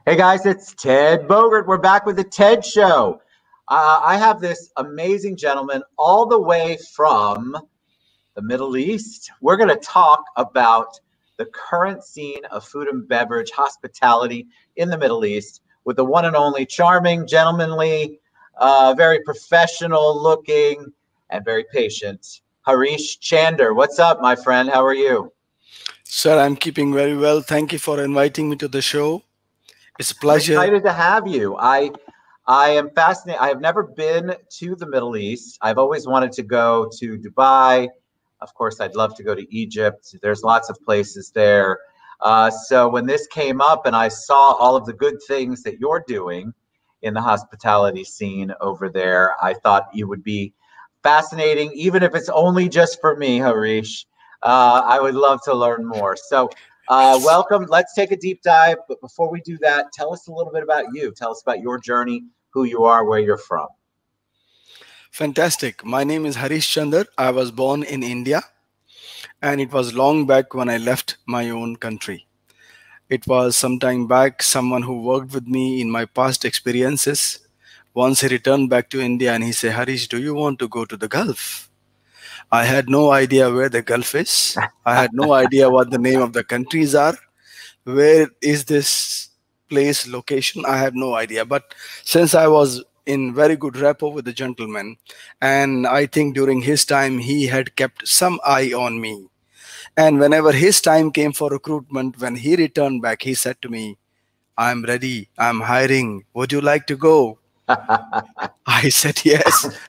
Hey guys, it's Ted Bogert. We're back with the Ted Show. I have this amazing gentleman all the way from the Middle East. We're going to talk about the current scene of food and beverage hospitality in the Middle East with the one and only charming, gentlemanly, very professional looking, and very patient Harish Chander. What's up, my friend? How are you? Sir, I'm keeping very well. Thank you for inviting me to the show. It's a I'm pleasure. excited to have you. I am fascinated. I have never been to the Middle East. I've always wanted to go to Dubai. Of course, I'd love to go to Egypt. There's lots of places there. So when this came up and I saw all of the good things that you're doing in the hospitality scene over there, I thought you would be fascinating, even if it's only just for me, Harish. I would love to learn more. So welcome. Let's take a deep dive. But before we do that, tell us a little bit about you. Tell us about your journey, who you are, where you're from. Fantastic. My name is Harish Chander. I was born in India, and it was long back when I left my own country. It was some time back, someone who worked with me in my past experiences. Once he returned back to India and he said, Harish, do you want to go to the Gulf? I had no idea where the Gulf is. I had no idea what the name of the countries are. Where is this place location? I have no idea. But since I was in very good rapport with the gentleman, and I think during his time he had kept some eye on me, and whenever his time came for recruitment, when he returned back, he said to me, I'm ready, I'm hiring, would you like to go? I said yes.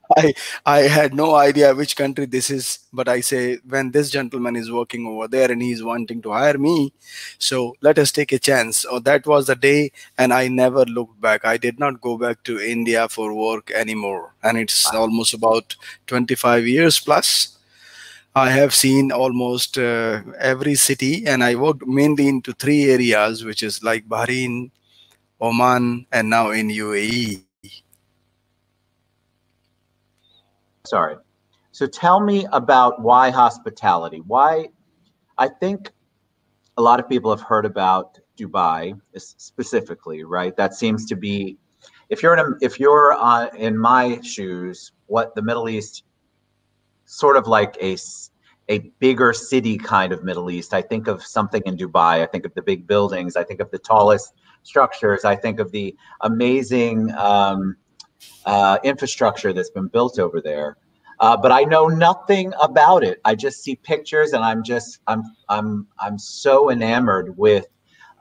I had no idea which country this is, but I say, when this gentleman is working over there and he's wanting to hire me, so let us take a chance. So that was the day, and I never looked back. I did not go back to India for work anymore, and it's almost about 25 years plus. I have seen almost every city, and I worked mainly into three areas, which is like Bahrain, Oman, and now in UAE. Sorry. So tell me about why hospitality. Why? I think a lot of people have heard about Dubai specifically, right? That seems to be, if you're in my shoes, what the Middle East, sort of like a bigger city kind of Middle East. I think of something in Dubai. I think of the big buildings. I think of the tallest structures. I think of the amazing infrastructure that's been built over there. But I know nothing about it. I just see pictures, and I'm so enamored with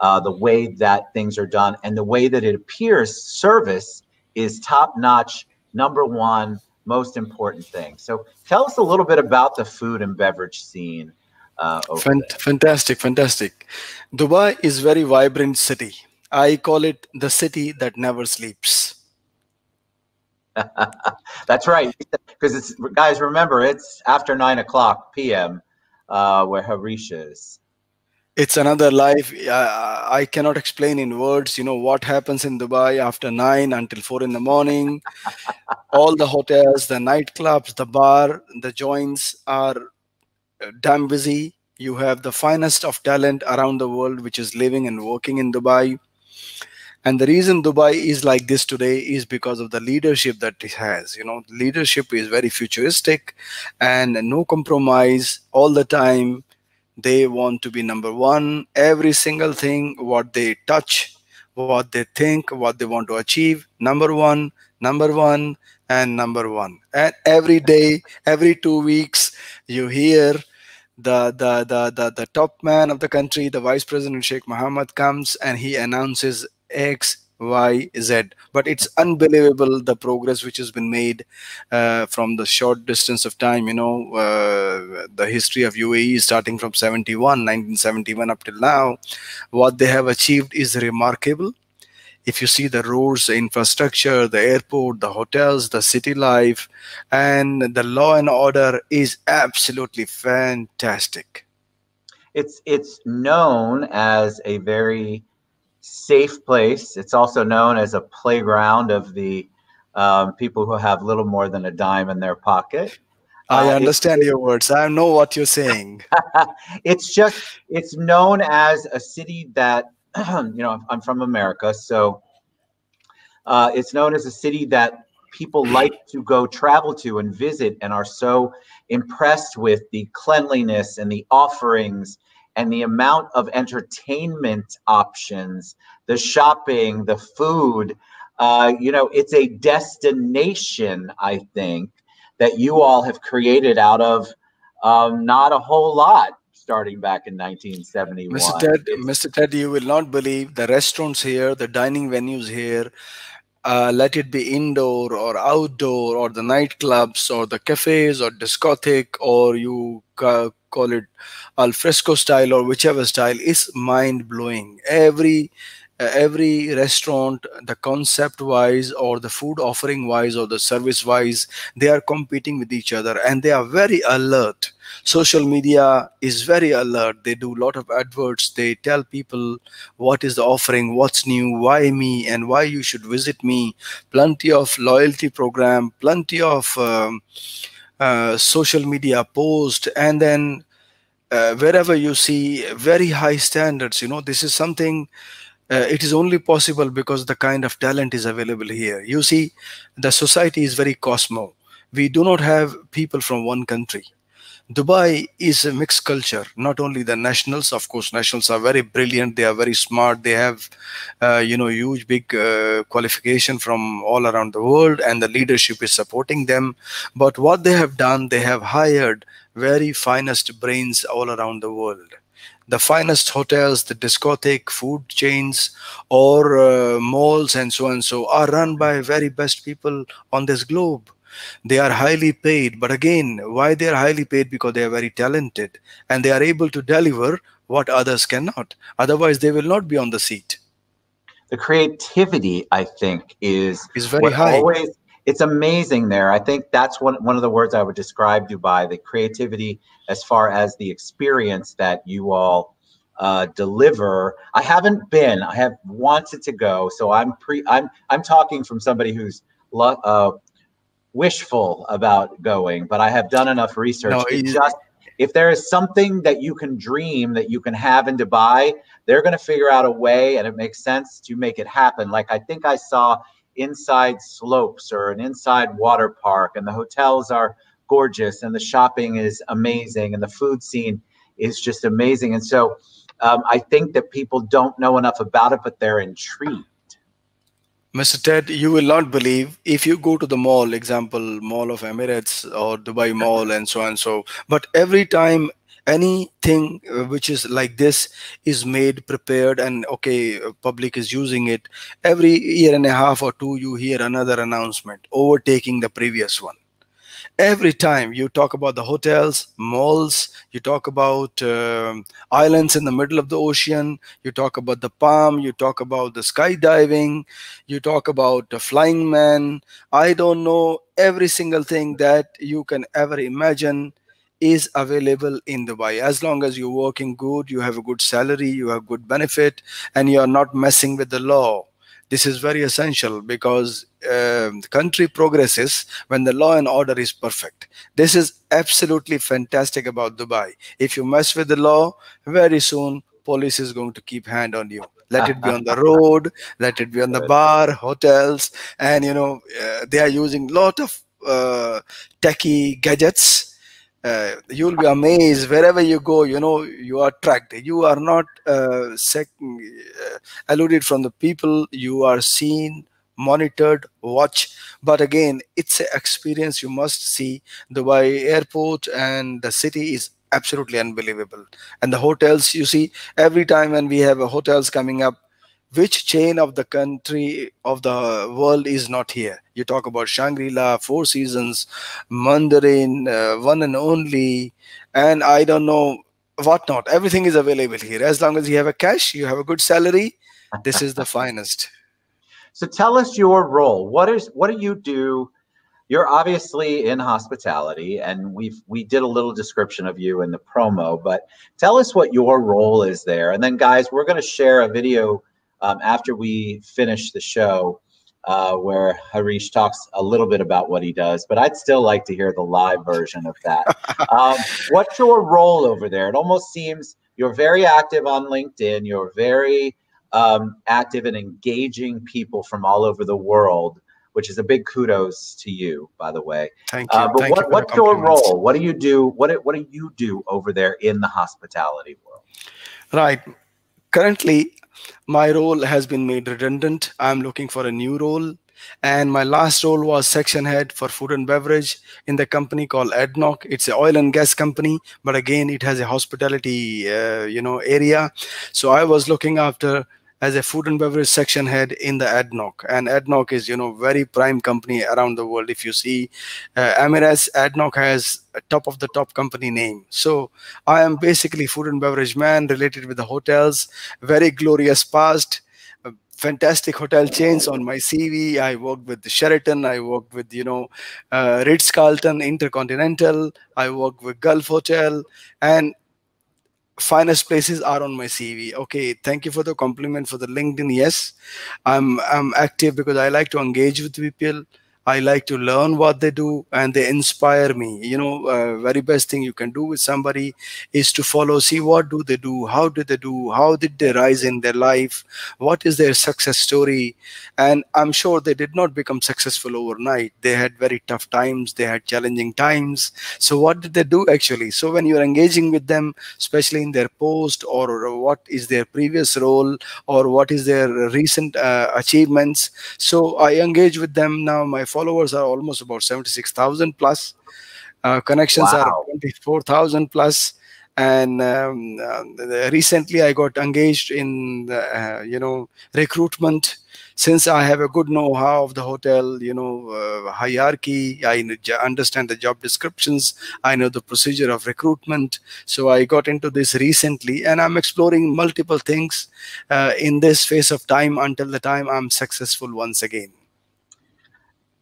the way that things are done and the way that it appears service is top notch, number one, most important thing. So tell us a little bit about the food and beverage scene over there. Fantastic, fantastic. Dubai is very vibrant city. I call it the city that never sleeps. That's right, because it's, guys, remember, it's after 9 o'clock p.m. Where Harish is. It's another life. I cannot explain in words, what happens in Dubai after 9 until 4 in the morning. All the hotels, the nightclubs, the bar, the joints are damn busy. You have the finest of talent around the world, which is living and working in Dubai. And the reason Dubai is like this today is because of the leadership that it has. Leadership is very futuristic and no compromise all the time. They want to be number one. Every single thing, what they touch, what they think, what they want to achieve, number one, and number one. And every day, every 2 weeks, you hear the top man of the country, the Vice President Sheikh Mohammed, comes and he announces X, Y, Z. But it's unbelievable the progress which has been made from the short distance of time. The history of UAE starting from 1971 up till now. What they have achieved is remarkable. If you see the roads, the infrastructure, the airport, the hotels, the city life, and the law and order is absolutely fantastic. It's known as a very safe place. It's also known as a playground of the people who have little more than a dime in their pocket. I understand your words. I know what you're saying. It's known as a city that I'm from America, so it's known as a city that people like to go travel to and visit, and are so impressed with the cleanliness and the offerings and the amount of entertainment options, the shopping, the food. It's a destination, I think, that you all have created out of not a whole lot starting back in Mr. 1971. Ted, Mr. Ted, you will not believe the restaurants here, the dining venues here, let it be indoor or outdoor, or the nightclubs or the cafes or discotheque, or you call it al fresco style or whichever style, is mind blowing. Every restaurant, the concept wise or the food offering wise or the service wise, they are competing with each other, and they are very alert. Social media is very alert. They do a lot of adverts. They tell people what is the offering, what's new, why me, and why you should visit me. Plenty of loyalty program, plenty of social media post, and then wherever you see very high standards. This is something, it is only possible because the kind of talent is available here. You see, the society is very cosmo. We do not have people from one country. Dubai is a mixed culture. Not only the nationals, of course, nationals are very brilliant. They are very smart. They have, huge, big qualification from all around the world, and the leadership is supporting them. But what they have done, they have hired very finest brains all around the world. The finest hotels, the discotheque, food chains, or malls, and so on, so are run by very best people on this globe. They are highly paid, but again, why they are highly paid? Because they are very talented, and they are able to deliver what others cannot. Otherwise, they will not be on the seat. The creativity, I think, is Is very what high. always, it's amazing there. I think that's one of the words I would describe Dubai, the creativity as far as the experience that you all deliver. I haven't been, I have wanted to go, so I'm talking from somebody who's wishful about going, but I have done enough research. No, It just, if there is something that you can dream that you can have in Dubai, they're going to figure out a way, and it makes sense to make it happen. Like, I think I saw inside slopes or an inside water park, and the hotels are gorgeous, and the shopping is amazing, and the food scene is just amazing. And so I think that people don't know enough about it, but they're intrigued. Mr. Ted, you will not believe, if you go to the mall, example, Mall of Emirates or Dubai Mall and so on. So, but every time anything which is like this is made, prepared, and okay, public is using it, every year and a half or two, you hear another announcement overtaking the previous one. Every time you talk about the hotels, malls, you talk about islands in the middle of the ocean, you talk about the palm, you talk about the skydiving, you talk about the flying man. I don't know, every single thing that you can ever imagine is available in Dubai. As long as you're working good, you have a good salary, you have good benefit, and you are not messing with the law. This is very essential, because the country progresses when the law and order is perfect. This is absolutely fantastic about Dubai. If you mess with the law, very soon police is going to keep hand on you. Let it be on the road, let it be on the bar, hotels, and they are using lot of techie gadgets. You'll be amazed wherever you go. You are tracked. You are not eluded from the people. You are seen, monitored, watched. But again, it's an experience you must see. Dubai airport and the city is absolutely unbelievable. And the hotels, you see, every time when we have a hotels coming up, which chain of the country of the world is not here? You talk about Shangri-La, Four Seasons, Mandarin, One and Only, and I don't know what not. Everything is available here. As long as you have a cash, you have a good salary, this is the finest. So tell us your role. What do you do? You're obviously in hospitality, and we did a little description of you in the promo, but tell us what your role is there. And then, guys, we're going to share a video after we finish the show where Harish talks a little bit about what he does, but I'd still like to hear the live version of that. What's your role over there? It almost seems you're very active on LinkedIn. You're very active and engaging people from all over the world, which is a big kudos to you, by the way. Thank you. But Thank you for the what's your compliments. role? What do you do? What do you do over there in the hospitality world? Right. Currently, my role has been made redundant. I'm looking for a new role. And my last role was section head for food and beverage in the company called ADNOC. It's an oil and gas company, but again, it has a hospitality, area. So I was looking after as a food and beverage section head in the ADNOC. And ADNOC is, very prime company around the world. If you see Emirates, ADNOC has a top of the top company name. So I am basically food and beverage man related with the hotels, very glorious past, fantastic hotel chains on my CV. I worked with the Sheraton. I worked with, Ritz-Carlton, Intercontinental. I worked with Gulf Hotel, and finest places are on my CV. Okay, thank you for the compliment for the LinkedIn. Yes, I'm active because I like to engage with people. I like to learn what they do, and they inspire me. Very best thing you can do with somebody is to follow, see what do they do, how do they do, how did they rise in their life, what is their success story. And I'm sure they did not become successful overnight. They had very tough times, they had challenging times. So what did they do actually? So when you're engaging with them, especially in their post, or what is their previous role, or what is their recent achievements, so I engage with them. Now my followers are almost about 76,000 plus. Connections are Wow. 24,000 plus. And recently I got engaged in recruitment. Since I have a good know-how of the hotel hierarchy, understand the job descriptions, I know the procedure of recruitment. So I got into this recently, and I'm exploring multiple things in this phase of time until the time I'm successful once again.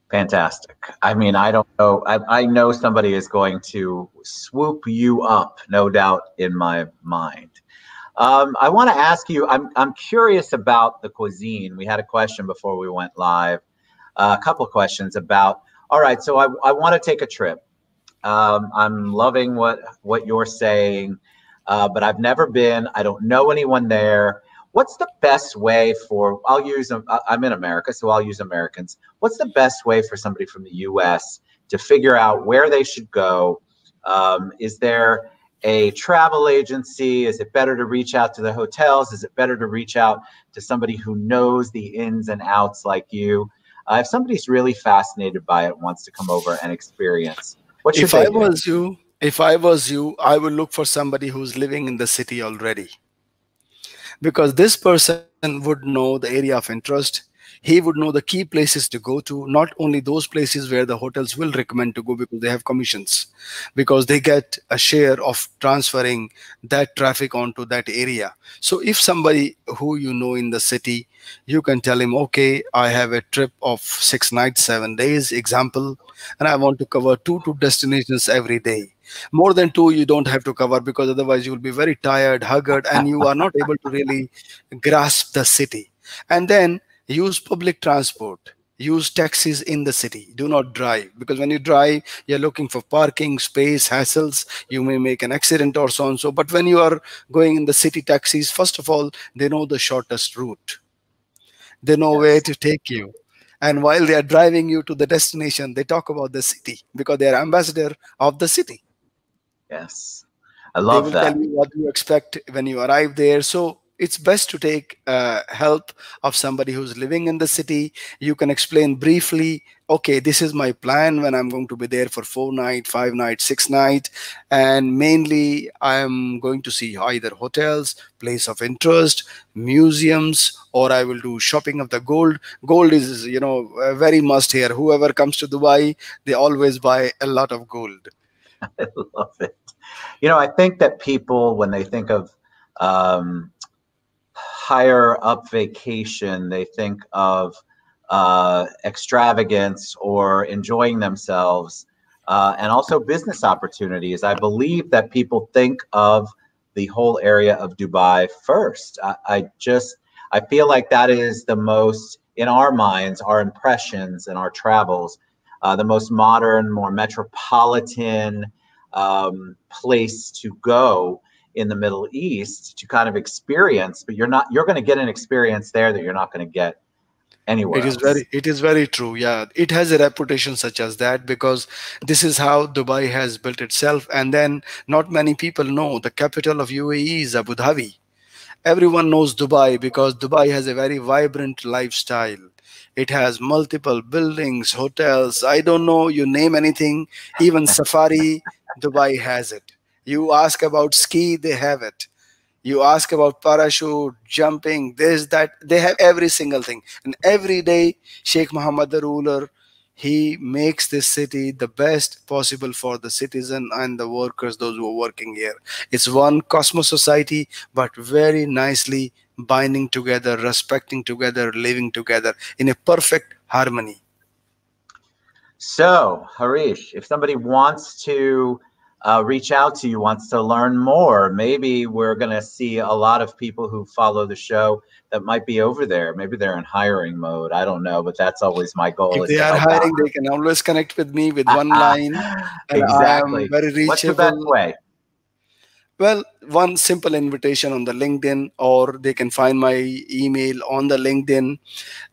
Fantastic. I mean, I don't know. I know somebody is going to swoop you up, no doubt in my mind. I want to ask you, I'm curious about the cuisine. We had a question before we went live, a couple of questions about, all right, so I want to take a trip. I'm loving what you're saying, but I've never been. I don't know anyone there. What's the best way for, I'm in America, so I'll use Americans. What's the best way for somebody from the US to figure out where they should go? Is there a travel agency? Is it better to reach out to the hotels? Is it better to reach out to somebody who knows the ins and outs like you? If somebody's really fascinated by it, wants to come over and experience, what should If they I do? was you, if I was you, I would look for somebody who's living in the city already, because this person would know the area of interest. He would know the key places to go to, not only those places where the hotels will recommend to go because they have commissions, because they get a share of transferring that traffic onto that area. So if somebody who you know in the city, you can tell him, okay, I have a trip of 6 nights, 7 days, example, and I want to cover two destinations every day. More than two you don't have to cover, because otherwise you will be very tired, haggard, and you are not able to really grasp the city. And then use public transport, use taxis in the city. Do not drive, because when you drive, you're looking for parking space, hassles, you may make an accident or so and so. But when you are going in the city taxis, first of all, they know the shortest route, they know where Yes, to take you. And while they are driving you to the destination, they talk about the city, because they are ambassador of the city. yes. I They love will tell that. you what you expect when you arrive there. So it's best to take help of somebody who's living in the city. You can explain briefly, okay, this is my plan when I'm going to be there for 4 nights, 5 nights, 6 nights. And mainly I'm going to see either hotels, place of interest, museums, or I will do shopping of the gold. Gold is, a very must here. Whoever comes to Dubai, they always buy a lot of gold. I love it. I think that people, when they think of um, higher up vacation, they think of extravagance or enjoying themselves, and also business opportunities. I believe that people think of the whole area of Dubai first. I feel like that is the most, in our minds, our impressions and our travels, the most modern, more metropolitan place to go. in the Middle East to kind of experience, but you're going to get an experience there that you're not going to get anywhere else. It is very true. Yeah, it has a reputation such as that because this is how Dubai has built itself. And then not many people know the capital of UAE is Abu Dhabi. Everyone knows Dubai because Dubai has a very vibrant lifestyle. It has multiple buildings, hotels. I don't know, you name anything, even safari, Dubai has it. You ask about ski, they have it. You ask about parachute, jumping, this, that, they have every single thing. And every day, Sheikh Mohammed the ruler, he makes this city the best possible for the citizen and the workers, those who are working here. It's one cosmos society, but very nicely binding together, respecting together, living together in a perfect harmony. So, Harish, if somebody wants to reach out to you, wants to learn more, maybe we're going to see a lot of people who follow the show that might be over there. Maybe they're in hiring mode. I don't know, but that's always my goal. If they are hiring, they can always connect with me with one line. And exactly. I am very reachable. What's the best way? Well, one simple invitation on the LinkedIn, or they can find my email on the LinkedIn,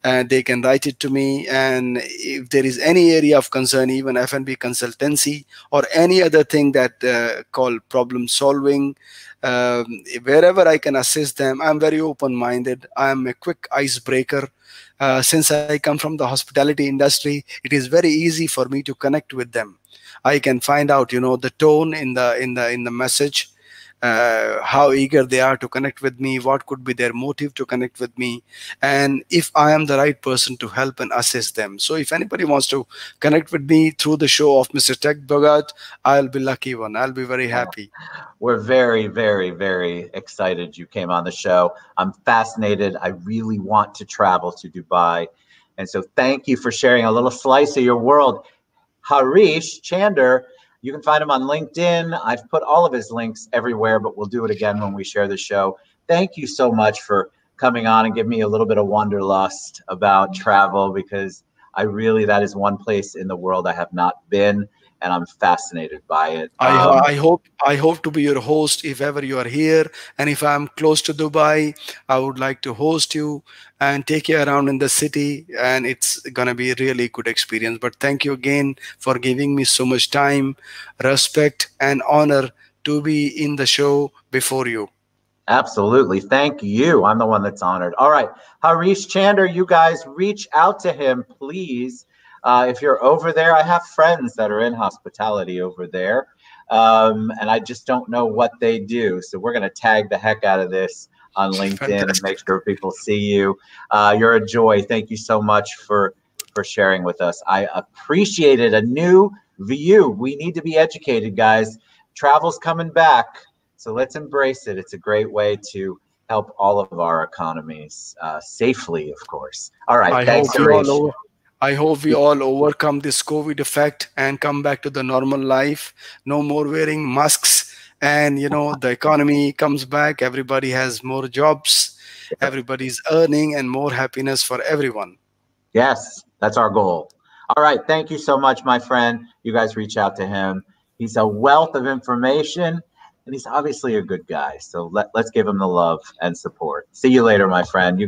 and they can write it to me. And if there is any area of concern, even F&B consultancy or any other thing that called problem solving, wherever I can assist them, I'm very open-minded. I'm a quick icebreaker. Since I come from the hospitality industry, it is very easy for me to connect with them. I can find out, the tone in the message. How eager they are to connect with me, what could be their motive to connect with me, and if I am the right person to help and assist them. So if anybody wants to connect with me through the show of Mr. Tech Bhagat, I'll be lucky one. I'll be very happy. We're very, very, very excited you came on the show. I'm fascinated. I really want to travel to Dubai. And so thank you for sharing a little slice of your world. Harish Chander, you can find him on LinkedIn. I've put all of his links everywhere, but we'll do it again when we share the show. Thank you so much for coming on and give me a little bit of wanderlust about travel, because that is one place in the world I have not been, and I'm fascinated by it. I hope to be your host if ever you are here, and if I'm close to Dubai, I would like to host you and take you around in the city, and it's gonna be a really good experience. But thank you again for giving me so much time, respect, and honor to be in the show before you. Absolutely. Thank you. I'm the one that's honored. All right. Harish Chander, you guys reach out to him, please. If you're over there, I have friends that are in hospitality over there, and I just don't know what they do. So we're going to tag the heck out of this on LinkedIn and make sure people see you. You're a joy. Thank you so much for sharing with us. I appreciated a new view. We need to be educated, guys. Travel's coming back, so let's embrace it. It's a great way to help all of our economies safely, of course. All right. Thanks, Harish. I hope we all overcome this COVID effect and come back to the normal life. No more wearing masks, and the economy comes back. Everybody has more jobs. Everybody's earning, and more happiness for everyone. Yes, that's our goal. All right. Thank you so much, my friend. You guys reach out to him. He's a wealth of information, and he's obviously a good guy. So let's give him the love and support. See you later, my friend. You